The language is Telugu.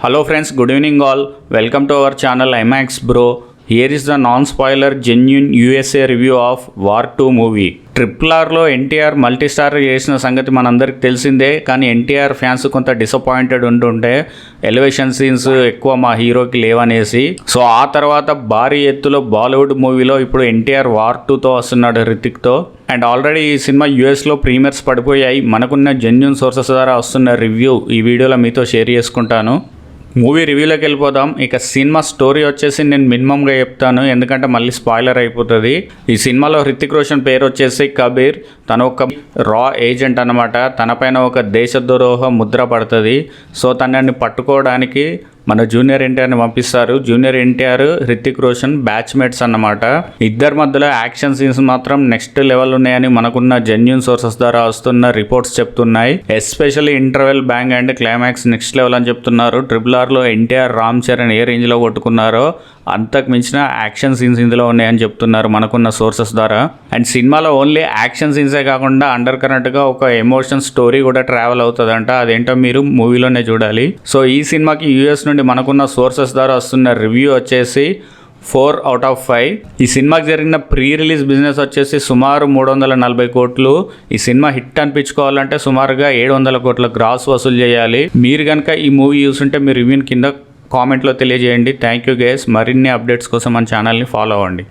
Hello friends, good evening all. Welcome to our channel IMAX Bro. Here is the non-spoiler genuine USA review of War 2 movie. RRRలో ఎన్టీఆర్ మల్టీస్టార్ చేసిన సంగతి మనందరికి తెలిసిందే. కానీ ఎన్టీఆర్ ఫ్యాన్స్ కొంత డిసప్పాయింటెడ్ ఉంటుంటే ఎలివేషన్ సీన్స్ ఎక్కువ మా హీరోకి లేవనేసి. సో ఆ తర్వాత భారీ ఎత్తులో బాలీవుడ్ మూవీలో ఇప్పుడు ఎన్టీఆర్ వార్ 2తో వస్తున్నాడు హృతిక్తో. అండ్ ఆల్రెడీ ఈ సినిమా యూఎస్లో ప్రీమియర్స్ పడిపోయాయి. మనకున్న జెన్యూన్ సోర్సెస్ ద్వారా వస్తున్న రివ్యూ ఈ వీడియోలో మీతో షేర్ చేసుకుంటాను. మూవీ రివ్యూలోకి వెళ్ళిపోదాం. ఇక సినిమా స్టోరీ వచ్చేసి నేను మినిమంగా చెప్తాను, ఎందుకంటే మళ్ళీ స్పాయిలర్ అయిపోతుంది. ఈ సినిమాలో హృతిక్ రోషన్ పేరు వచ్చేసి కబీర్. తను ఒక రా ఏజెంట్ అనమాట. తనపైన ఒక దేశద్రోహ ముద్ర పడుతుంది. సో తనని పట్టుకోవడానికి మన జూనియర్ ఎన్టీఆర్ని పంపిస్తారు. జూనియర్ ఎన్టీఆర్ హృతిక్ రోషన్ బ్యాచ్మేట్స్ అన్నమాట. ఇద్దరి మధ్యలో యాక్షన్ సీన్స్ మాత్రం నెక్స్ట్ లెవెల్ ఉన్నాయని మనకున్న జెన్యూన్ సోర్సెస్ ద్వారా వస్తున్న రిపోర్ట్స్ చెప్తున్నాయి. Especially interval bang and climax next level అని చెప్తున్నారు. RRRలో ఎన్టీఆర్ రామ్ చరణ్ ఏ రేంజ్లో కొట్టుకున్నారో అంతకు మించిన యాక్షన్ సీన్స్ ఇందులో ఉన్నాయని చెప్తున్నారు మనకున్న సోర్సెస్ ద్వారా. అండ్ సినిమాలో ఓన్లీ యాక్షన్ సీన్సే కాకుండా అండర్ కరెంట్గా ఒక ఎమోషన్ స్టోరీ కూడా ట్రావెల్ అవుతుందంట. అదేంటో మీరు మూవీలోనే చూడాలి. సో ఈ సినిమాకి యూఎస్ నుండి మనకున్న సోర్సెస్ ద్వారా వస్తున్న రివ్యూ వచ్చేసి 4/5. ఈ సినిమాకి జరిగిన ప్రీ రిలీజ్ బిజినెస్ వచ్చేసి సుమారు 340 కోట్లు. ఈ సినిమా హిట్ అనిపించుకోవాలంటే సుమారుగా 700 కోట్ల గ్రాస్ వసూలు చేయాలి. మీరు కనుక ఈ మూవీ చూస్తుంటే మీ రివ్యూని కింద కామెంట్లో తెలియజేయండి. Thank you guys. మరిన్ని అప్డేట్స్ కోసం మన ఛానల్ని ఫాలో అవ్వండి.